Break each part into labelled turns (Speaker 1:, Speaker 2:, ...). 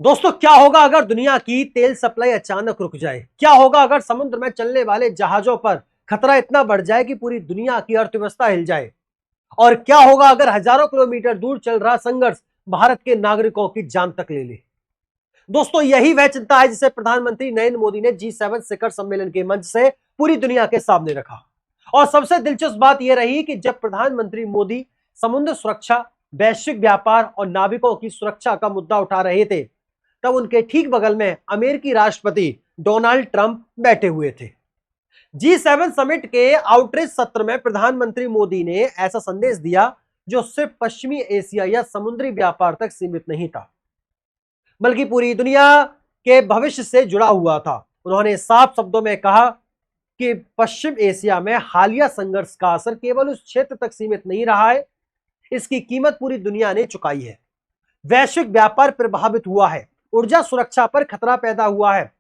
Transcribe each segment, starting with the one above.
Speaker 1: दोस्तों, क्या होगा अगर दुनिया की तेल सप्लाई अचानक रुक जाए? क्या होगा अगर समुद्र में चलने वाले जहाजों पर खतरा इतना बढ़ जाए कि पूरी दुनिया की अर्थव्यवस्था हिल जाए? और क्या होगा अगर हजारों किलोमीटर दूर चल रहा संघर्ष भारत के नागरिकों की जान तक ले ले? दोस्तों, यही वह चिंता है जिसे प्रधानमंत्री नरेंद्र मोदी ने G7 शिखर सम्मेलन के मंच से पूरी दुनिया के सामने रखा। और सबसे दिलचस्प बात यह रही कि जब प्रधानमंत्री मोदी समुद्र सुरक्षा, वैश्विक व्यापार और नाविकों की सुरक्षा का मुद्दा उठा रहे थे, तब उनके ठीक बगल में अमेरिकी राष्ट्रपति डोनाल्ड ट्रंप बैठे हुए थे। G7 समिट के आउटरीच सत्र में प्रधानमंत्री मोदी ने ऐसा संदेश दिया जो सिर्फ पश्चिमी एशिया या समुद्री व्यापार तक सीमित नहीं था, बल्कि पूरी दुनिया के भविष्य से जुड़ा हुआ था। उन्होंने साफ शब्दों में कहा कि पश्चिम एशिया में हालिया संघर्ष का असर केवल उस क्षेत्र तक सीमित नहीं रहा है, इसकी कीमत पूरी दुनिया ने चुकाई है। वैश्विक व्यापार प्रभावित हुआ है, ऊर्जा सुरक्षा पर खतरा पैदा हुआ है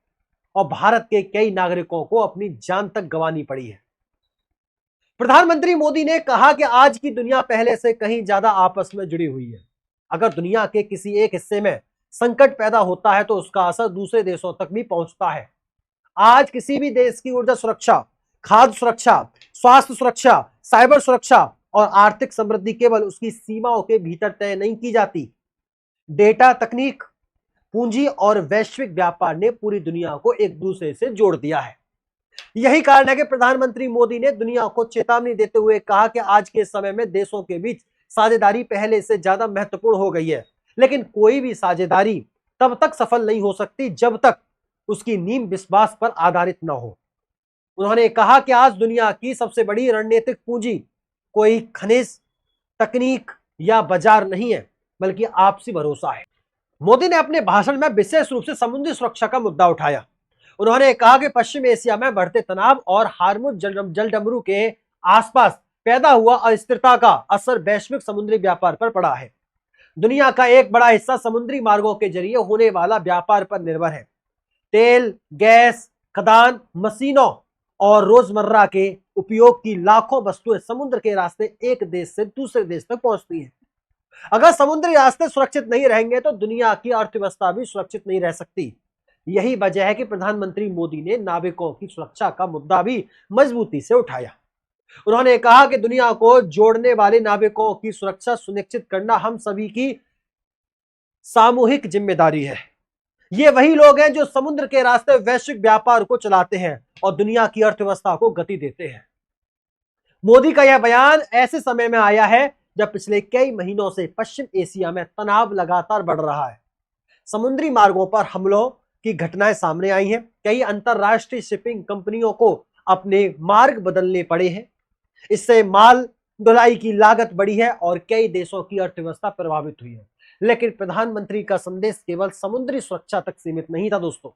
Speaker 1: और भारत के कई नागरिकों को अपनी जान तक गंवानी पड़ी है। प्रधानमंत्री मोदी ने कहा कि आज की दुनिया पहले से कहीं ज्यादा आपस में जुड़ी हुई है। अगर दुनिया के किसी एक हिस्से में संकट पैदा होता है तो उसका असर दूसरे देशों तक भी पहुंचता है। आज किसी भी देश की ऊर्जा सुरक्षा, खाद्य सुरक्षा, स्वास्थ्य सुरक्षा, साइबर सुरक्षा और आर्थिक समृद्धि केवल उसकी सीमाओं के भीतर तय नहीं की जाती। डेटा तकनीक, पूंजी और वैश्विक व्यापार ने पूरी दुनिया को एक दूसरे से जोड़ दिया है। यही कारण है कि प्रधानमंत्री मोदी ने दुनिया को चेतावनी देते हुए कहा कि आज के समय में देशों के बीच साझेदारी पहले से ज्यादा महत्वपूर्ण हो गई है, लेकिन कोई भी साझेदारी तब तक सफल नहीं हो सकती जब तक उसकी नींव विश्वास पर आधारित न हो। उन्होंने कहा कि आज दुनिया की सबसे बड़ी रणनीतिक पूंजी कोई खनिज, तकनीक या बाजार नहीं है, बल्कि आपसी भरोसा है। मोदी ने अपने भाषण में विशेष रूप से समुद्री सुरक्षा का मुद्दा उठाया। उन्होंने कहा कि पश्चिम एशिया में बढ़ते तनाव और हार्मुज जलडमरू के आसपास पैदा हुआ अस्थिरता का असर वैश्विक समुद्री व्यापार पर पड़ा है। दुनिया का एक बड़ा हिस्सा समुद्री मार्गों के जरिए होने वाला व्यापार पर निर्भर है। तेल, गैस, खदान, मशीनों और रोजमर्रा के उपयोग की लाखों वस्तुएं समुद्र के रास्ते एक देश से दूसरे देश तक पहुंचती हैं। अगर समुद्री रास्ते सुरक्षित नहीं रहेंगे तो दुनिया की अर्थव्यवस्था भी सुरक्षित नहीं रह सकती। यही वजह है कि प्रधानमंत्री मोदी ने नाविकों की सुरक्षा का मुद्दा भी मजबूती से उठाया। उन्होंने कहा कि दुनिया को जोड़ने वाले नाविकों की सुरक्षा सुनिश्चित करना हम सभी की सामूहिक जिम्मेदारी है। ये वही लोग हैं जो समुद्र के रास्ते वैश्विक व्यापार को चलाते हैं और दुनिया की अर्थव्यवस्था को गति देते हैं। मोदी का यह बयान ऐसे समय में आया है जब पिछले कई महीनों से पश्चिम एशिया में तनाव लगातार बढ़ रहा है। समुद्री मार्गों पर हमलों की घटनाएं सामने आई हैं। कई अंतरराष्ट्रीय शिपिंग कंपनियों को अपने मार्ग बदलने पड़े हैं। इससे माल ढुलाई की लागत बढ़ी है और कई देशों की अर्थव्यवस्था प्रभावित हुई है। लेकिन प्रधानमंत्री का संदेश केवल समुद्री सुरक्षा तक सीमित नहीं था दोस्तों।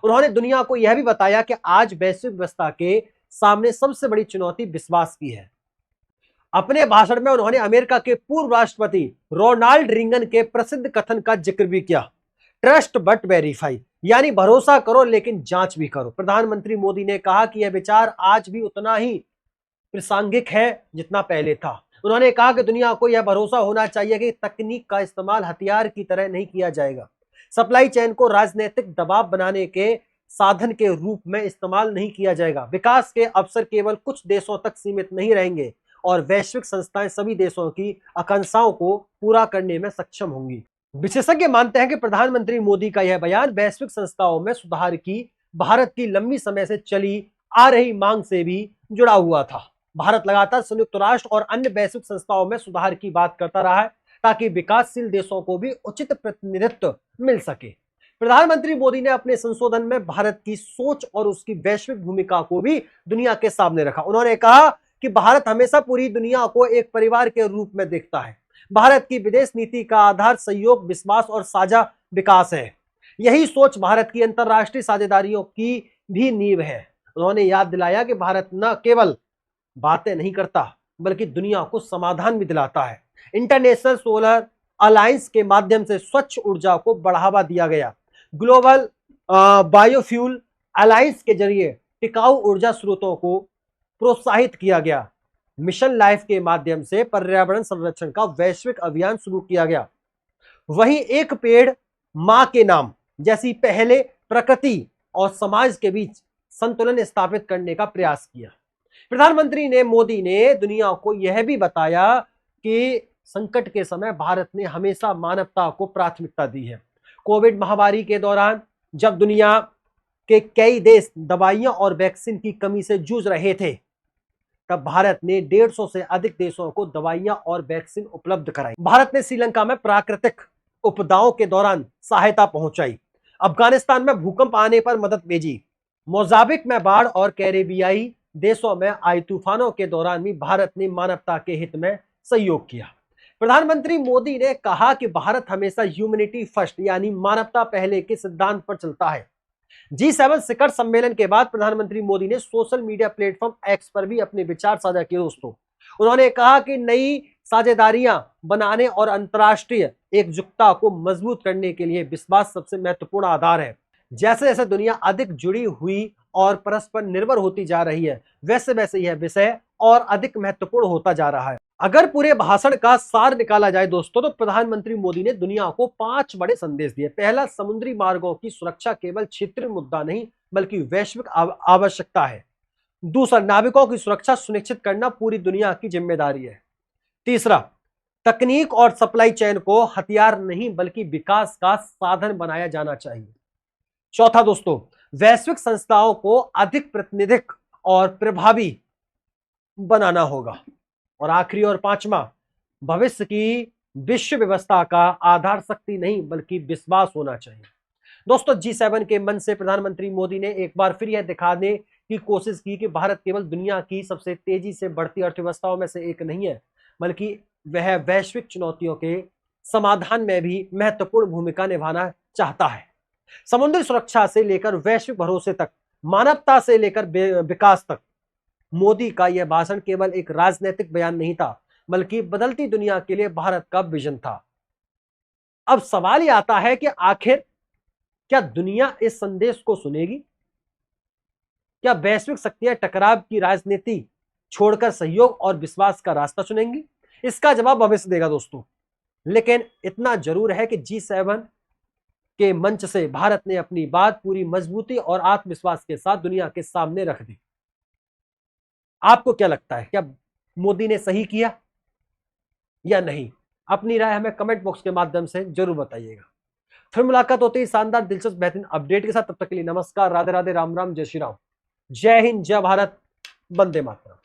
Speaker 1: उन्होंने दुनिया को यह भी बताया कि आज वैश्विक व्यवस्था के सामने सबसे बड़ी चुनौती विश्वास की है। अपने भाषण में उन्होंने अमेरिका के पूर्व राष्ट्रपति रोनाल्ड रीगन के प्रसिद्ध कथन का जिक्र भी किया, ट्रस्ट बट वेरीफाई, यानी भरोसा करो लेकिन जांच भी करो। प्रधानमंत्री मोदी ने कहा कि यह विचार आज भी उतना ही प्रासंगिक है जितना पहले था। उन्होंने कहा कि दुनिया को यह भरोसा होना चाहिए कि तकनीक का इस्तेमाल हथियार की तरह नहीं किया जाएगा। सप्लाई चेन को राजनीतिक दबाव बनाने के साधन के रूप में इस्तेमाल नहीं किया जाएगा। विकास के अवसर केवल कुछ देशों तक सीमित नहीं रहेंगे और वैश्विक संस्थाएं सभी देशों की आकांक्षाओं को पूरा करने में सक्षम होंगी। विशेषज्ञ मानते हैं कि प्रधानमंत्री मोदी का यह बयान वैश्विक संस्थाओं में सुधार की भारत की लंबी समय से चली आ रही मांग से भी जुड़ा हुआ था। भारत लगातार संयुक्त राष्ट्र और अन्य वैश्विक संस्थाओं में सुधार की बात करता रहा है ताकि विकासशील देशों को भी उचित प्रतिनिधित्व मिल सके। प्रधानमंत्री मोदी ने अपने संशोधन में भारत की सोच और उसकी वैश्विक भूमिका को भी दुनिया के सामने रखा। उन्होंने कहा कि भारत हमेशा पूरी दुनिया को एक परिवार के रूप में देखता है। भारत की विदेश नीति का आधार सहयोग, विश्वास और साझा विकास है। यही सोच भारत की अंतरराष्ट्रीय साझेदारियों की भी नींव है। उन्होंने याद दिलाया कि भारत न केवल बातें नहीं करता बल्कि दुनिया को समाधान भी दिलाता है। इंटरनेशनल सोलर अलायंस के माध्यम से स्वच्छ ऊर्जा को बढ़ावा दिया गया। ग्लोबल बायोफ्यूल अलायंस के जरिए टिकाऊ ऊर्जा स्रोतों को प्रोत्साहित किया गया। मिशन लाइफ के माध्यम से पर्यावरण संरक्षण का वैश्विक अभियान शुरू किया गया। वहीं एक पेड़ मां के नाम जैसी पहले प्रकृति और समाज के बीच संतुलन स्थापित करने का प्रयास किया। प्रधानमंत्री मोदी ने दुनिया को यह भी बताया कि संकट के समय भारत ने हमेशा मानवता को प्राथमिकता दी है। कोविड महामारी के दौरान जब दुनिया के कई देश दवाइयां और वैक्सीन की कमी से जूझ रहे थे, तब भारत ने 150 से अधिक देशों को दवाइयां और वैक्सीन उपलब्ध कराई। भारत ने श्रीलंका में प्राकृतिक आपदाओं के दौरान सहायता पहुंचाई, अफगानिस्तान में भूकंप आने पर मदद भेजी, मोजाम्बिक में बाढ़ और कैरेबियाई देशों में आई तूफानों के दौरान भी भारत ने मानवता के हित में सहयोग किया। प्रधानमंत्री मोदी ने कहा कि भारत हमेशा ह्यूमैनिटी फर्स्ट यानी मानवता पहले के सिद्धांत पर चलता है। G7 शिखर सम्मेलन के बाद प्रधानमंत्री मोदी ने सोशल मीडिया प्लेटफॉर्म एक्स पर भी अपने विचार साझा किए। दोस्तों, उन्होंने कहा कि नई साझेदारियां बनाने और अंतर्राष्ट्रीय एकजुटता को मजबूत करने के लिए विश्वास सबसे महत्वपूर्ण आधार है। जैसे जैसे दुनिया अधिक जुड़ी हुई और परस्पर निर्भर होती जा रही है, वैसे वैसे यह विषय और अधिक महत्वपूर्ण होता जा रहा है। अगर पूरे भाषण का सार निकाला जाए दोस्तों, तो प्रधानमंत्री मोदी ने दुनिया को 5 बड़े संदेश दिए। पहला, समुद्री मार्गों की सुरक्षा केवल क्षेत्रीय मुद्दा नहीं बल्कि वैश्विक आवश्यकता है। दूसरा, नाविकों की सुरक्षा सुनिश्चित करना पूरी दुनिया की जिम्मेदारी है। तीसरा, तकनीक और सप्लाई चेन को हथियार नहीं बल्कि विकास का साधन बनाया जाना चाहिए। चौथा दोस्तों, वैश्विक संस्थाओं को अधिक प्रातिनिधिक और प्रभावी बनाना होगा। और आखिरी और पांचवा, भविष्य की विश्व व्यवस्था का आधार शक्ति नहीं बल्कि विश्वास होना चाहिए। दोस्तों, G7 के मंच से प्रधानमंत्री मोदी ने एक बार फिर यह दिखाने की कोशिश की कि भारत केवल दुनिया की सबसे तेजी से बढ़ती अर्थव्यवस्थाओं में से एक नहीं है, बल्कि वह वैश्विक चुनौतियों के समाधान में भी महत्वपूर्ण भूमिका निभाना चाहता है। समुद्री सुरक्षा से लेकर वैश्विक भरोसे तक, मानवता से लेकर विकास तक, मोदी का यह भाषण केवल एक राजनीतिक बयान नहीं था बल्कि बदलती दुनिया के लिए भारत का विजन था। अब सवाल यह आता है कि आखिर क्या दुनिया इस संदेश को सुनेगी? क्या वैश्विक शक्तियां टकराव की राजनीति छोड़कर सहयोग और विश्वास का रास्ता चुनेंगी? इसका जवाब भविष्य देगा दोस्तों। लेकिन इतना जरूर है कि G7 के मंच से भारत ने अपनी बात पूरी मजबूती और आत्मविश्वास के साथ दुनिया के सामने रख दी। आपको क्या लगता है, क्या मोदी ने सही किया या नहीं? अपनी राय हमें कमेंट बॉक्स के माध्यम से जरूर बताइएगा। फिर मुलाकात होती है शानदार दिलचस्प बेहतरीन अपडेट के साथ। तब तक के लिए नमस्कार, राधे राधे, राम राम, जय श्री राम, जय हिंद, जय भारत, वंदे मातरम।